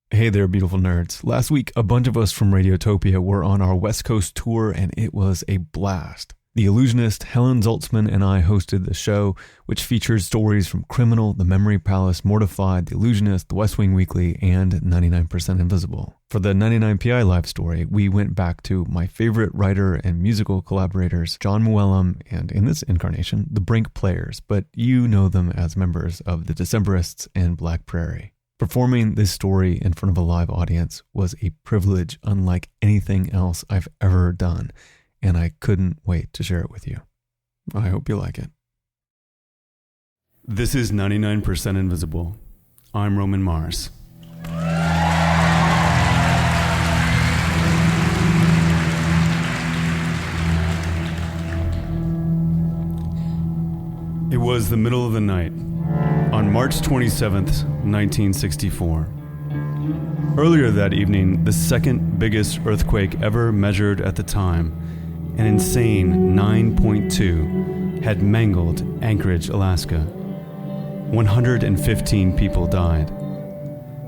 Hey there, beautiful nerds. Last week, a bunch of us from Radiotopia were on our West Coast tour, and it was a blast. The illusionist Helen Zaltzman and I hosted the show, which features stories from Criminal, The Memory Palace, Mortified, The Illusionist, The West Wing Weekly, and 99% Invisible. For the 99PI Live story, we went back to my favorite writer and musical collaborators, Jon Mooallem, and in this incarnation, the Brink Players, but you know them as members of the Decemberists and Black Prairie. Performing this story in front of a live audience was a privilege unlike anything else I've ever done, and I couldn't wait to share it with you. I hope you like it. This is 99% Invisible. I'm Roman Mars. It was the middle of the night, on March 27th, 1964. Earlier that evening, the second biggest earthquake ever measured at the time, an insane 9.2, had mangled Anchorage, Alaska. 115 people died.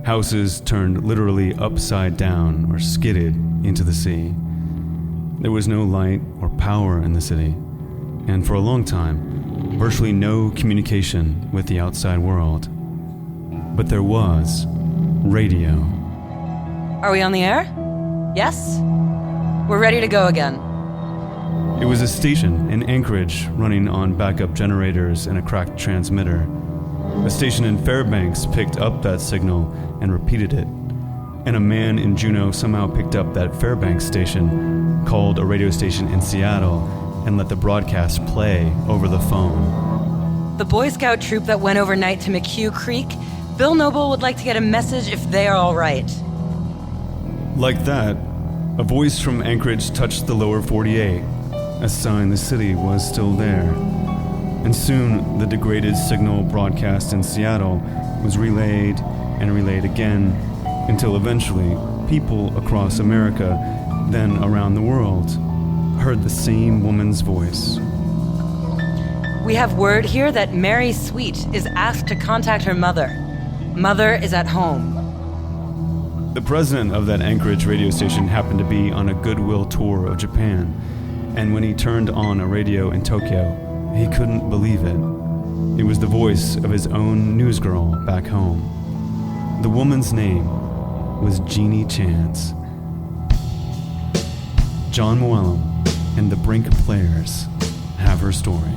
Houses turned literally upside down or skidded into the sea. There was no light or power in the city, and for a long time, virtually no communication with the outside world. But there was radio. Are we on the air? Yes? We're ready to go again. It was a station in Anchorage running on backup generators and a cracked transmitter. A station in Fairbanks picked up that signal and repeated it. And a man in Juneau somehow picked up that Fairbanks station, called a radio station in Seattle, and let the broadcast play over the phone. The Boy Scout troop that went overnight to McHugh Creek, Bill Noble would like to get a message if they are all right. Like that, a voice from Anchorage touched the lower 48, a sign the city was still there. And soon, the degraded signal broadcast in Seattle was relayed and relayed again, until eventually, people across America, then around the world, heard the same woman's voice. We have word here that Mary Sweet is asked to contact her mother. Mother is at home. The president of that Anchorage radio station happened to be on a goodwill tour of Japan, and when he turned on a radio in Tokyo, he couldn't believe it. It was the voice of his own newsgirl back home. The woman's name was Jeannie Chance. Jon Mooallem and the Brink Players have her story.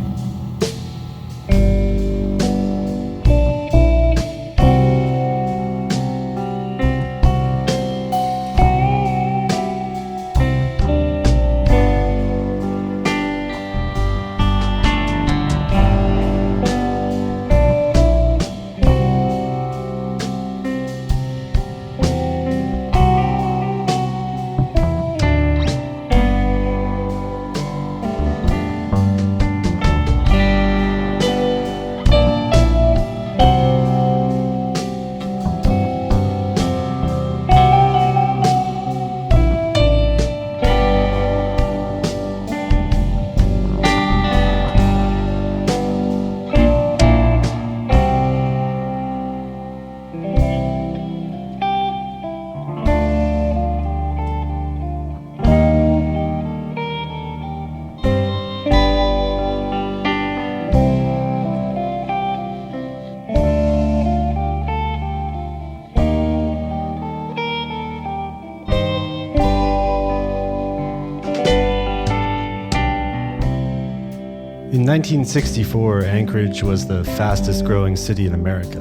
In 1964, Anchorage was the fastest growing city in America.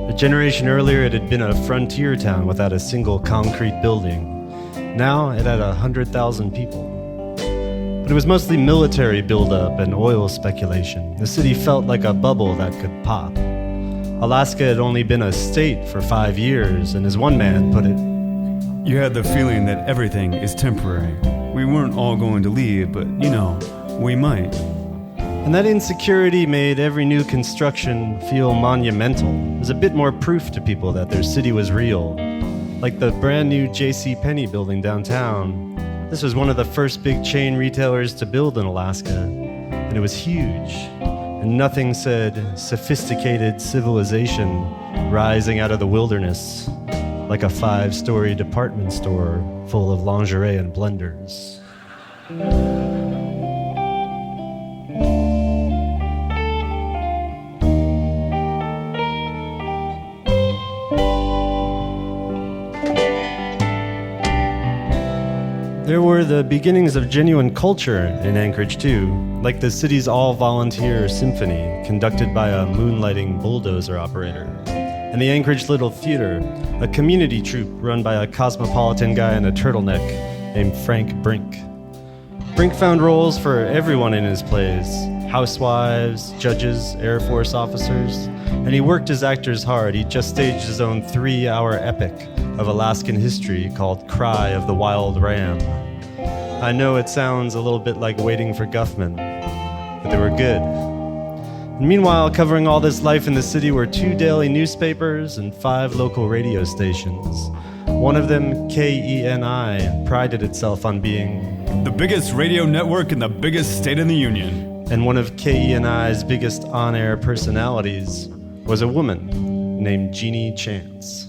A generation earlier, it had been a frontier town without a single concrete building. Now it had 100,000 people. But it was mostly military buildup and oil speculation. The city felt like a bubble that could pop. Alaska had only been a state for 5 years, and as one man put it, You had the feeling that everything is temporary. We weren't all going to leave, but, we might. And that insecurity made every new construction feel monumental. It was a bit more proof to people that their city was real. Like the brand new JCPenney building downtown. This was one of the first big chain retailers to build in Alaska, and it was huge. And nothing said sophisticated civilization rising out of the wilderness like a 5-story department store full of lingerie and blenders. There were the beginnings of genuine culture in Anchorage, too, like the city's all-volunteer symphony, conducted by a moonlighting bulldozer operator, and the Anchorage Little Theater, a community troupe run by a cosmopolitan guy in a turtleneck named Frank Brink. Brink found roles for everyone in his plays, housewives, judges, Air Force officers, and he worked his actors hard. He just staged his own 3-hour epic of Alaskan history called Cry of the Wild Ram. I know it sounds a little bit like Waiting for Guffman, but they were good. And meanwhile, covering all this life in the city were 2 daily newspapers and 5 local radio stations. One of them, KENI, prided itself on being the biggest radio network in the biggest state in the union. And one of KENI's biggest on-air personalities was a woman named Jeannie Chance.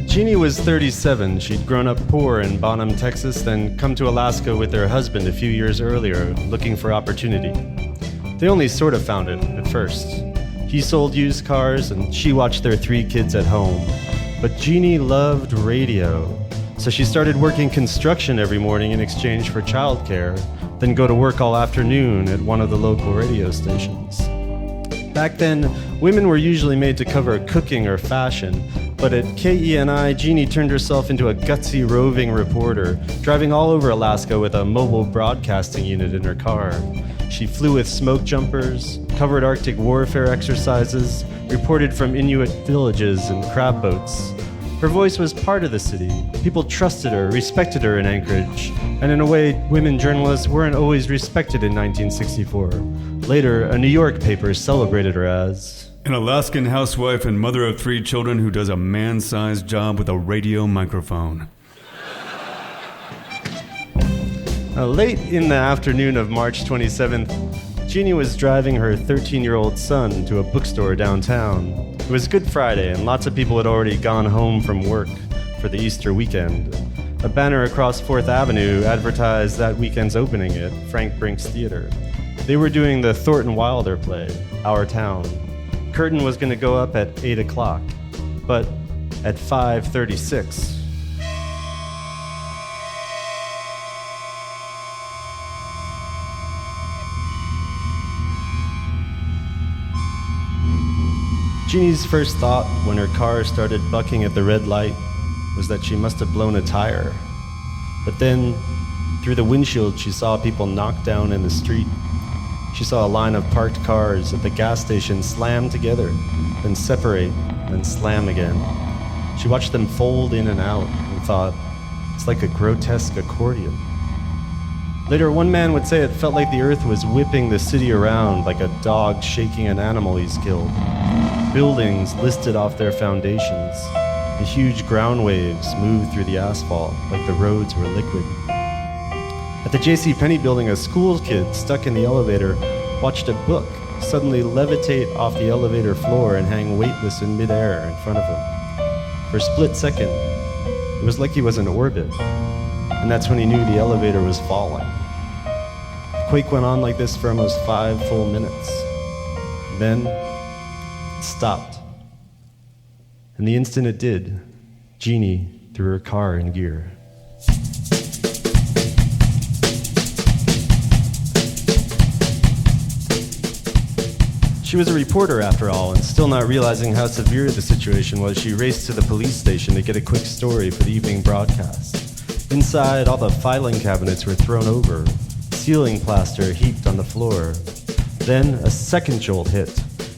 Jeannie was 37. She'd grown up poor in Bonham, Texas, then come to Alaska with her husband a few years earlier, looking for opportunity. They only sort of found it at first. He sold used cars, and she watched their 3 kids at home. But Jeannie loved radio, so she started working construction every morning in exchange for childcare, then go to work all afternoon at one of the local radio stations. Back then, women were usually made to cover cooking or fashion, but at KENI, Jeannie turned herself into a gutsy roving reporter, driving all over Alaska with a mobile broadcasting unit in her car. She flew with smoke jumpers, covered Arctic warfare exercises, reported from Inuit villages and crab boats. Her voice was part of the city. People trusted her, respected her in Anchorage, and in a way, women journalists weren't always respected in 1964. Later, a New York paper celebrated her as an Alaskan housewife and mother of 3 children who does a man-sized job with a radio microphone. Late in the afternoon of March 27th, Jeannie was driving her 13-year-old son to a bookstore downtown. It was Good Friday, and lots of people had already gone home from work for the Easter weekend. A banner across 4th Avenue advertised that weekend's opening at Frank Brink's Theater. They were doing the Thornton Wilder play, Our Town. Curtain was going to go up at 8 o'clock, but at 5:36... Jeannie's first thought when her car started bucking at the red light was that she must have blown a tire. But then, through the windshield, she saw people knocked down in the street. She saw a line of parked cars at the gas station slam together, then separate, then slam again. She watched them fold in and out and thought, it's like a grotesque accordion. Later, one man would say it felt like the earth was whipping the city around like a dog shaking an animal he's killed. Buildings listed off their foundations. The huge ground waves moved through the asphalt like the roads were liquid. At the JCPenney building, a school kid stuck in the elevator watched a book suddenly levitate off the elevator floor and hang weightless in midair in front of him. For a split second, it was like he was in orbit, and that's when he knew the elevator was falling. The quake went on like this for almost 5 full minutes. Then it stopped. And the instant it did, Jeannie threw her car in gear. She was a reporter after all, and still not realizing how severe the situation was, she raced to the police station to get a quick story for the evening broadcast. Inside, all the filing cabinets were thrown over, ceiling plaster heaped on the floor. Then a second jolt hit,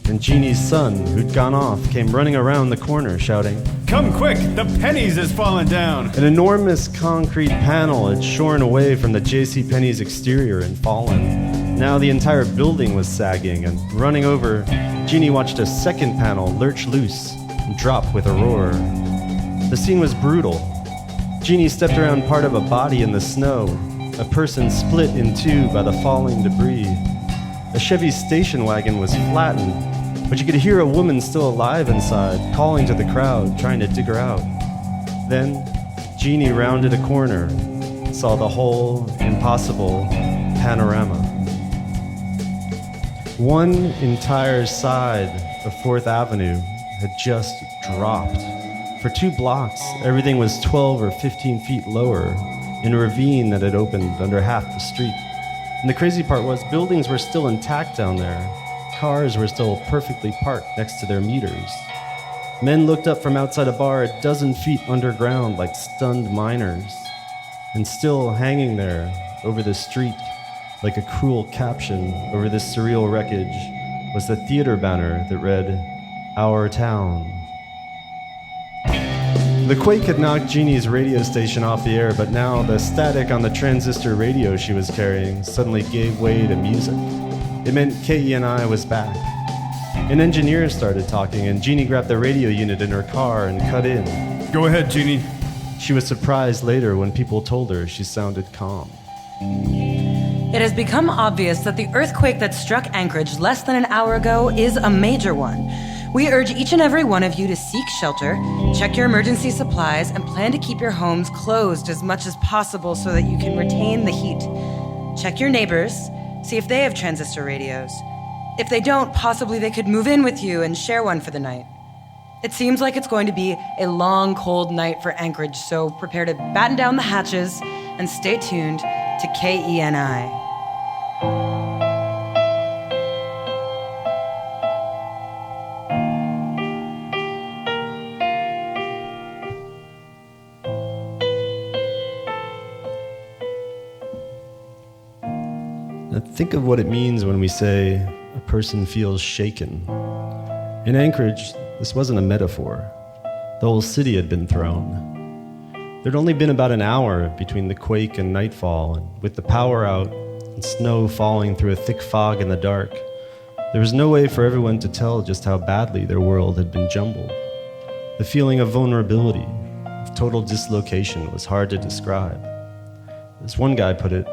and Jeannie's son, who'd gone off, came running around the corner shouting, "Come quick, the pennies is falling down!" An enormous concrete panel had shorn away from the JCPenney's exterior and fallen. Now the entire building was sagging, and running over, Jeannie watched a second panel lurch loose and drop with a roar. The scene was brutal. Jeannie stepped around part of a body in the snow, a person split in two by the falling debris. A Chevy station wagon was flattened, But you could hear a woman still alive inside, calling to the crowd, trying to dig her out. Then, Jeannie rounded a corner and saw the whole impossible panorama. One entire side of 4th Avenue had just dropped. For 2 blocks, everything was 12 or 15 feet lower in a ravine that had opened under half the street. And the crazy part was, buildings were still intact down there. Cars were still perfectly parked next to their meters. Men looked up from outside a bar a dozen feet underground like stunned miners. And still hanging there over the street, like a cruel caption over this surreal wreckage, was the theater banner that read, "Our Town." The quake had knocked Jeannie's radio station off the air, but now the static on the transistor radio she was carrying suddenly gave way to music. It meant KENI was back. An engineer started talking, and Jeannie grabbed the radio unit in her car and cut in. Go ahead, Jeannie. She was surprised later when people told her she sounded calm. It has become obvious that the earthquake that struck Anchorage less than an hour ago is a major one. We urge each and every one of you to seek shelter, check your emergency supplies, and plan to keep your homes closed as much as possible so that you can retain the heat. Check your neighbors, see if they have transistor radios. If they don't, possibly they could move in with you and share one for the night. It seems like it's going to be a long, cold night for Anchorage, so prepare to batten down the hatches and stay tuned to KENI. Now think of what it means when we say a person feels shaken. In Anchorage, this wasn't a metaphor. The whole city had been thrown. There'd only been about an hour between the quake and nightfall, and with the power out and snow falling through a thick fog in the dark, there was no way for everyone to tell just how badly their world had been jumbled. The feeling of vulnerability, of total dislocation, was hard to describe. As one guy put it,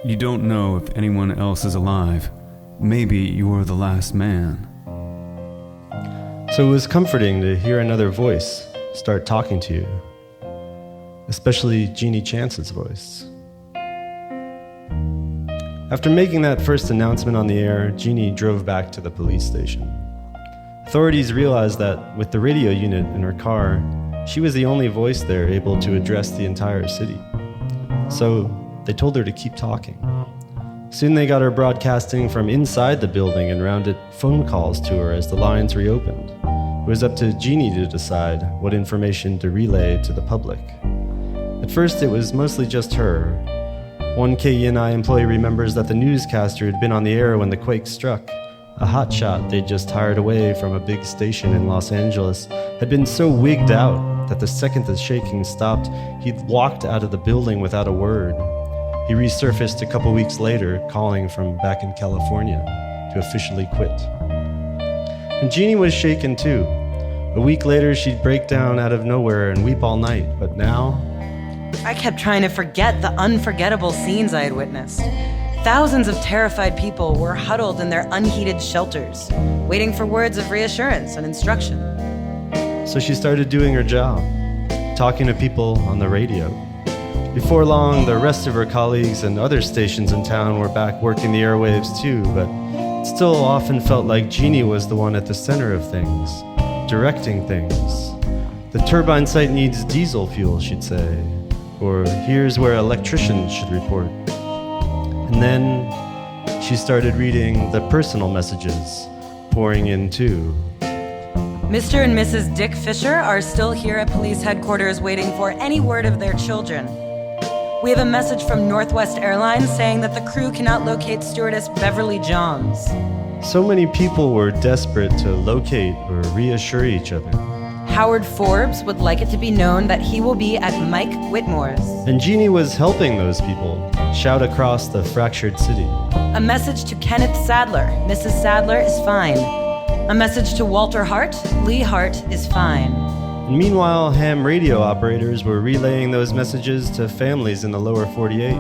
You don't know if anyone else is alive. Maybe you're the last man. so it was comforting to hear another voice start talking to you, especially Jeannie Chance's voice. After making that first announcement on the air, Jeannie drove back to the police station. Authorities realized that with the radio unit in her car, she was the only voice there able to address the entire city. So they told her to keep talking. Soon they got her broadcasting from inside the building and rounded phone calls to her as the lines reopened. It was up to Jeannie to decide what information to relay to the public. At first, it was mostly just her. One KENI employee remembers that the newscaster had been on the air when the quake struck. A hotshot they'd just hired away from a big station in Los Angeles had been so wigged out that the second the shaking stopped, he'd walked out of the building without a word. He resurfaced a couple weeks later, calling from back in California to officially quit. And Jeannie was shaken too. A week later, she'd break down out of nowhere and weep all night, but now, I kept trying to forget the unforgettable scenes I had witnessed. Thousands of terrified people were huddled in their unheated shelters, waiting for words of reassurance and instruction. so she started doing her job, talking to people on the radio. Before long, the rest of her colleagues and other stations in town were back working the airwaves too, but it still often felt like Jeannie was the one at the center of things, directing things. The turbine site needs diesel fuel, she'd say, or here's where electricians should report. And then she started reading the personal messages pouring in too. Mr. and Mrs. Dick Fisher are still here at police headquarters waiting for any word of their children. We have a message from Northwest Airlines saying that the crew cannot locate stewardess Beverly Johns. So many people were desperate to locate or reassure each other. Howard Forbes would like it to be known that he will be at Mike Whitmore's. And Jeannie was helping those people shout across the fractured city. A message to Kenneth Sadler. Mrs. Sadler is fine. A message to Walter Hart. Lee Hart is fine. And meanwhile, ham radio operators were relaying those messages to families in the lower 48.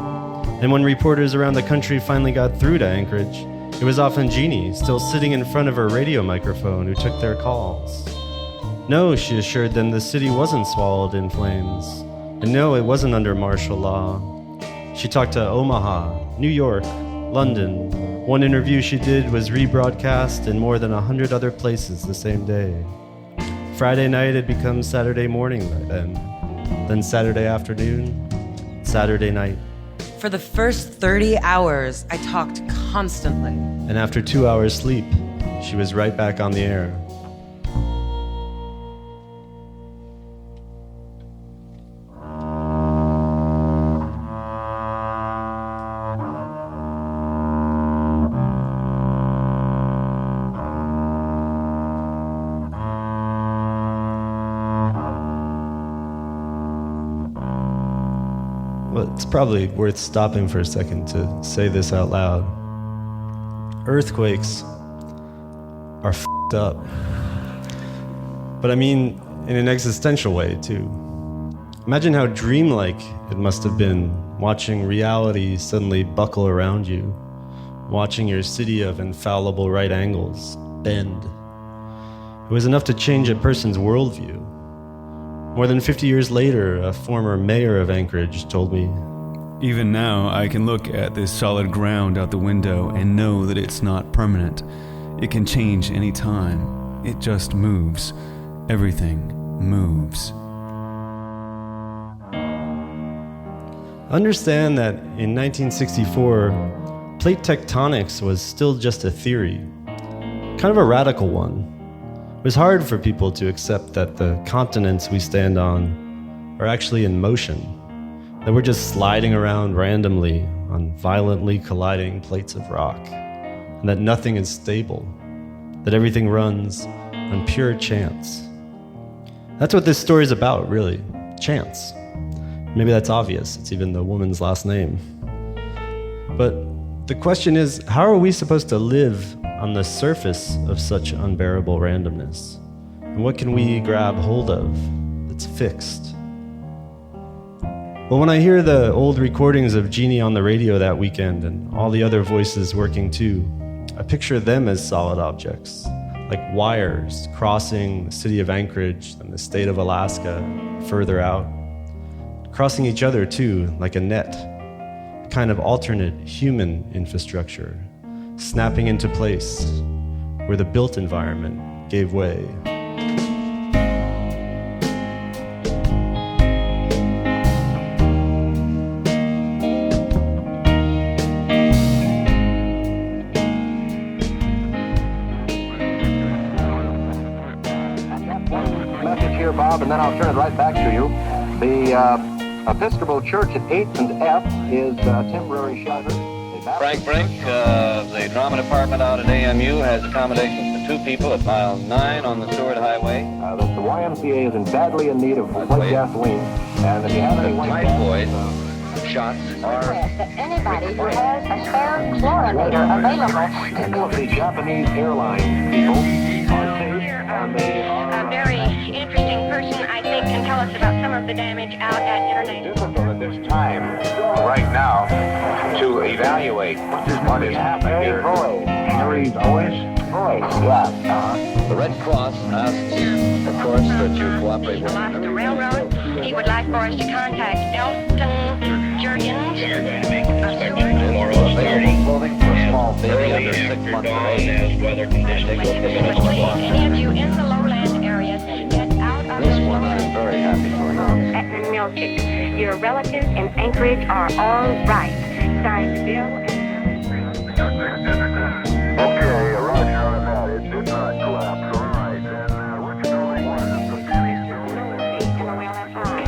And when reporters around the country finally got through to Anchorage, It was often Jeannie, still sitting in front of her radio microphone, who took their calls. No, she assured them, the city wasn't swallowed in flames. And no, it wasn't under martial law. She talked to Omaha, New York, London. One interview she did was rebroadcast in more than 100 other places the same day. Friday night had become Saturday morning then Saturday afternoon, Saturday night. For the first 30 hours, I talked constantly. And after 2 hours sleep, she was right back on the air. Well, it's probably worth stopping for a second to say this out loud. Earthquakes are f***ed up. But I mean, in an existential way, too. Imagine how dreamlike it must have been watching reality suddenly buckle around you, watching your city of infallible right angles bend. It was enough to change a person's worldview. More than 50 years later, a former mayor of Anchorage told me, Even now, I can look at this solid ground out the window and know that it's not permanent. It can change any time. It just moves. Everything moves. Understand that in 1964, plate tectonics was still just a theory, kind of a radical one. It was hard for people to accept that the continents we stand on are actually in motion, that we're just sliding around randomly on violently colliding plates of rock, and that nothing is stable, that everything runs on pure chance. That's what this story is about, really. Chance. Maybe that's obvious. It's even the woman's last name. But the question is, how are we supposed to live on the surface of such unbearable randomness? And what can we grab hold of that's fixed? Well, when I hear the old recordings of Jeannie on the radio that weekend and all the other voices working too, I picture them as solid objects, like wires crossing the city of Anchorage and the state of Alaska further out, crossing each other too, like a net, a kind of alternate human infrastructure, snapping into place where the built environment gave way. Message here, Bob, and then I'll turn it right back to you. The Episcopal Church at 8th and F is temporary shelter. Frank Brink, the drama department out at AMU has accommodations for 2 people at mile 9 on the Seward Highway. The YMCA is badly in need of white gasoline, and if you have any white typhoid shots are... that anybody who has a spare chlorinator available. The Japanese airline people are safe, and they are... A very interesting person, I think, can tell us about some of the damage out at International. difficult at this time, right now, to evaluate what is happening here. Harry's voice? The Red Cross asks, of course, that you cooperate with Alaska Railroad. He would like for us to contact Elton Jurgens of Seward. available clothing for a small baby under 6 months of age. Any of you in the lowland areas, get out of This one I'm very happy for. Etna Milchick. Your relatives in Anchorage are all right. Signed, Bill and... Okay, roger on that. It did not collapse. All right. And which building was it?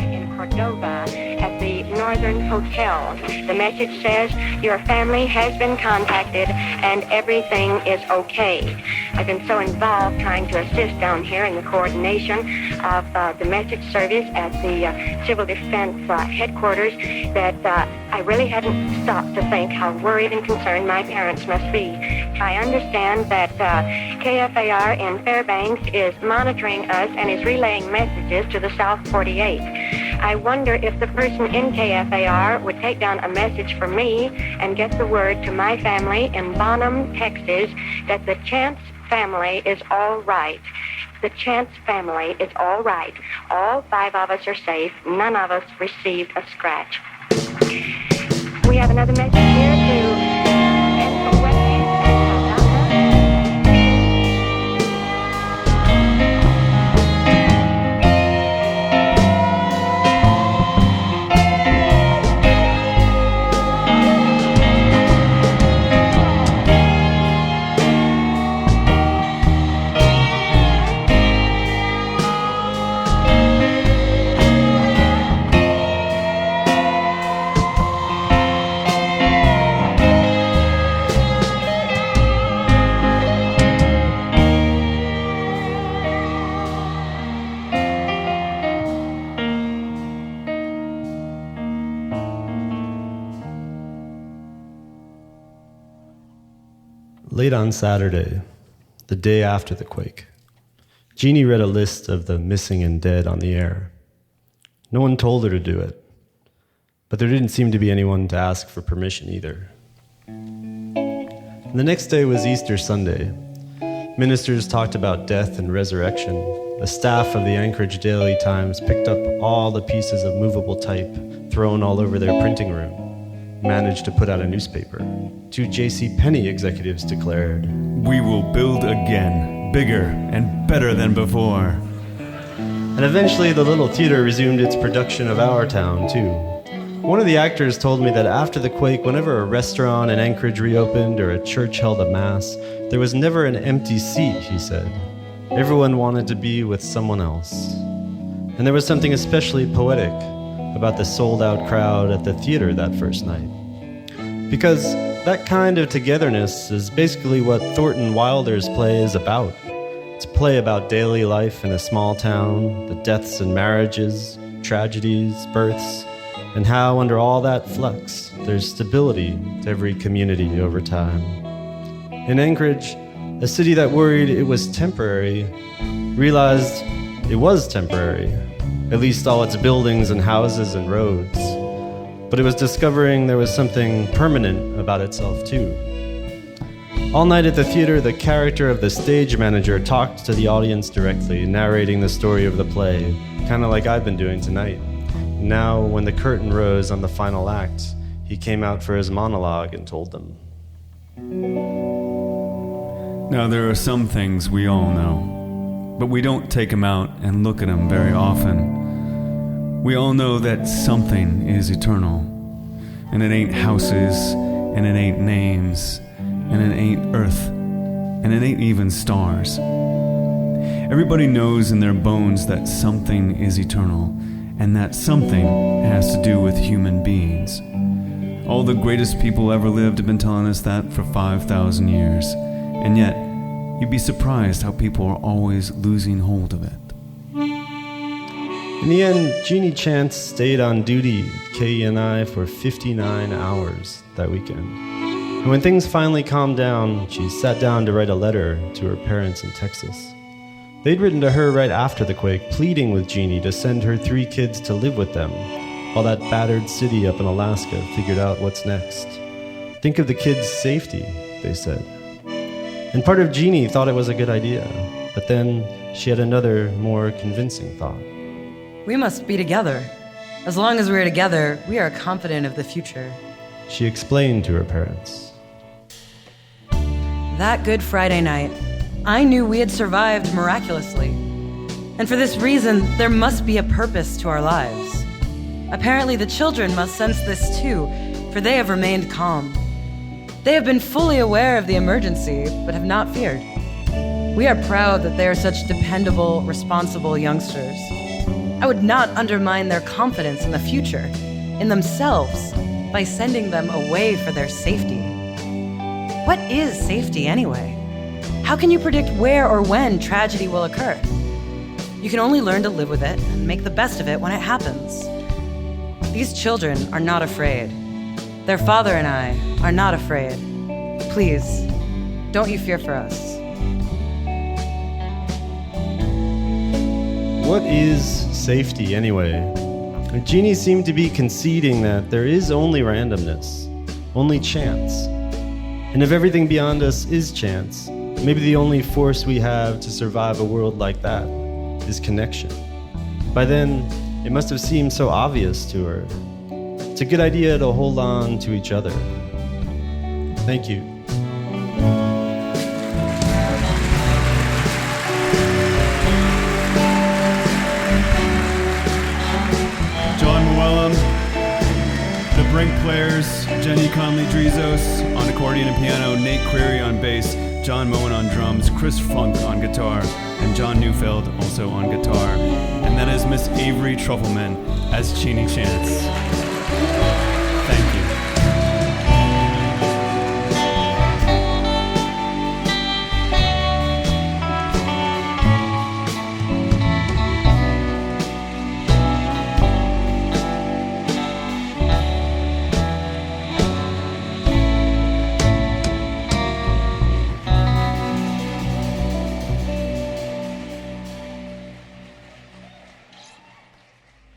in Cordova at the Northern Hotel. The message says your family has been contacted and everything is okay. I've been so involved trying to assist down here in the coordination of the message service at the Civil Defense headquarters that I really hadn't stopped to think how worried and concerned my parents must be. I understand that KFAR in Fairbanks is monitoring us and is relaying messages to the South 48. I wonder if the person in KFAR would take down a message for me and get the word to my family in Bonham, Texas, that the Chance family is all right. The Chance family is all right. All 5 of us are safe. None of us received a scratch. We have another message here to Late on Saturday, the day after the quake, Jeannie read a list of the missing and dead on the air. No one told her to do it, but there didn't seem to be anyone to ask for permission either. And the next day was Easter Sunday. Ministers talked about death and resurrection. The staff of the Anchorage Daily Times picked up all the pieces of movable type thrown all over their printing room, managed to put out a newspaper. 2 J.C. Penney executives declared, "We will build again, bigger and better than before." And eventually the little theater resumed its production of Our Town, too. One of the actors told me that after the quake, whenever a restaurant in Anchorage reopened or a church held a mass, there was never an empty seat, he said. Everyone wanted to be with someone else. And there was something especially poetic about the sold-out crowd at the theater that first night. Because that kind of togetherness is basically what Thornton Wilder's play is about. It's a play about daily life in a small town, the deaths and marriages, tragedies, births, and how under all that flux, there's stability to every community over time. In Anchorage, a city that worried it was temporary realized it was temporary, at least all its buildings and houses and roads. But it was discovering there was something permanent about itself too. All night at the theater, the character of the stage manager talked to the audience directly, narrating the story of the play, kind of like I've been doing tonight. Now, when the curtain rose on the final act, he came out for his monologue and told them. Now, there are some things we all know, but we don't take them out and look at them very often. We all know that something is eternal, and it ain't houses, and it ain't names, and it ain't earth, and it ain't even stars. Everybody knows in their bones that something is eternal, and that something has to do with human beings. All the greatest people ever lived have been telling us that for 5,000 years, and yet you'd be surprised how people are always losing hold of it. In the end, Jeannie Chance stayed on duty at KENI for 59 hours that weekend. And when things finally calmed down, she sat down to write a letter to her parents in Texas. They'd written to her right after the quake, pleading with Jeannie to send her 3 kids to live with them, while that battered city up in Alaska figured out what's next. Think of the kids' safety, they said. And part of Jeannie thought it was a good idea, but then she had another, more convincing thought. We must be together. As long as we're together, we are confident of the future. She explained to her parents. That Good Friday night, I knew we had survived miraculously. And for this reason, there must be a purpose to our lives. Apparently, the children must sense this too, for they have remained calm. They have been fully aware of the emergency, but have not feared. We are proud that they are such dependable, responsible youngsters. I would not undermine their confidence in the future, in themselves, by sending them away for their safety. What is safety anyway? How can you predict where or when tragedy will occur? You can only learn to live with it and make the best of it when it happens. These children are not afraid. Their father and I are not afraid. Please, don't you fear for us. What is safety anyway? Jeannie seemed to be conceding that there is only randomness, only chance. And if everything beyond us is chance, maybe the only force we have to survive a world like that is connection. By then, it must have seemed so obvious to her. It's a good idea to hold on to each other. Thank you. John Muellum, the Brink Players, Jenny Conley-Drizos on accordion and piano, Nate Query on bass, John Moen on drums, Chris Funk on guitar, and John Neufeld also on guitar. And that is Miss Avery Trufelman as Jeannie Chance. Thank you.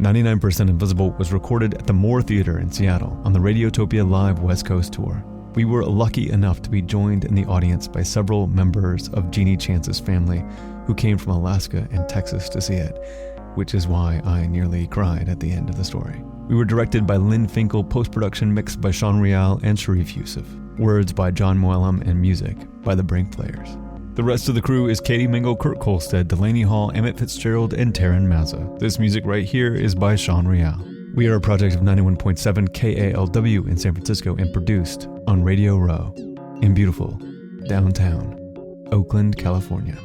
"99% Invisible" was recorded at the Moore Theater in Seattle on the Radiotopia Live West Coast Tour. We were lucky enough to be joined in the audience by several members of Jeannie Chance's family who came from Alaska and Texas to see it, which is why I nearly cried at the end of the story. We were directed by Lynn Finkel, post-production mixed by Sean Rial and Sharif Yusuf, words by John Muellum, and music by the Brink Players. The rest of the crew is Katie Mingle, Kurt Kolstad, Delaney Hall, Emmett Fitzgerald, and Taryn Mazza. This music right here is by Sean Rial. We are a project of 91.7 KALW in San Francisco and produced on Radio Row in beautiful downtown Oakland, California.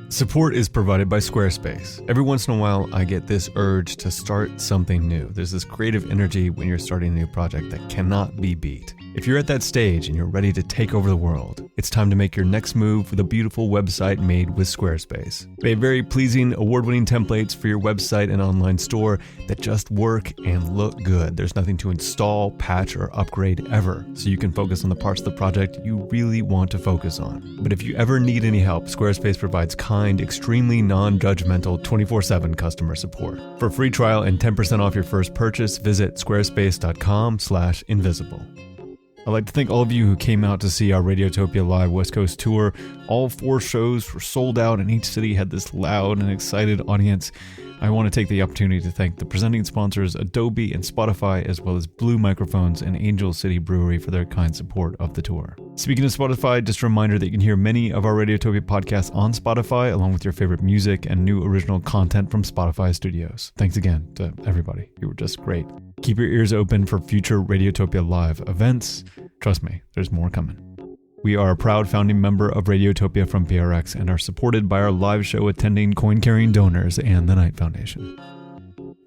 Support is provided by Squarespace. Every once in a while, I get this urge to start something new. There's this creative energy when you're starting a new project that cannot be beat. If you're at that stage and you're ready to take over the world, it's time to make your next move with a beautiful website made with Squarespace. They have very pleasing, award-winning templates for your website and online store that just work and look good. There's nothing to install, patch, or upgrade ever, so you can focus on the parts of the project you really want to focus on. But if you ever need any help, Squarespace provides kind, extremely non-judgmental 24/7 customer support. For a free trial and 10% off your first purchase, visit squarespace.com/invisible. I'd like to thank all of you who came out to see our Radiotopia Live West Coast Tour. All 4 shows were sold out and each city had this loud and excited audience. I want to take the opportunity to thank the presenting sponsors Adobe and Spotify, as well as Blue Microphones and Angel City Brewery for their kind support of the tour. Speaking of Spotify, just a reminder that you can hear many of our Radiotopia podcasts on Spotify, along with your favorite music and new original content from Spotify Studios. Thanks again to everybody. You were just great. Keep your ears open for future Radiotopia Live events. Trust me, there's more coming. We are a proud founding member of Radiotopia from PRX and are supported by our live show attending coin-carrying donors and the Knight Foundation.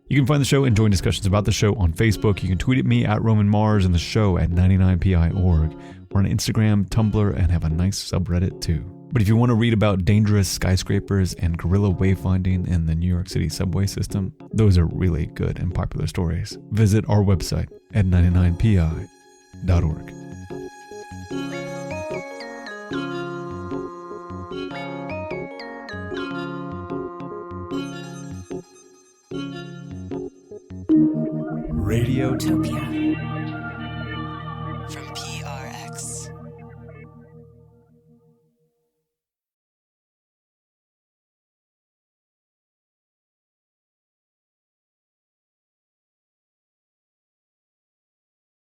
You can find the show and join discussions about the show on Facebook. You can tweet at me at Roman Mars and the show at 99pi.org. We're on Instagram, Tumblr, and have a nice subreddit too. But if you want to read about dangerous skyscrapers and guerrilla wayfinding in the New York City subway system, those are really good and popular stories. Visit our website at 99pi.org. Radiotopia.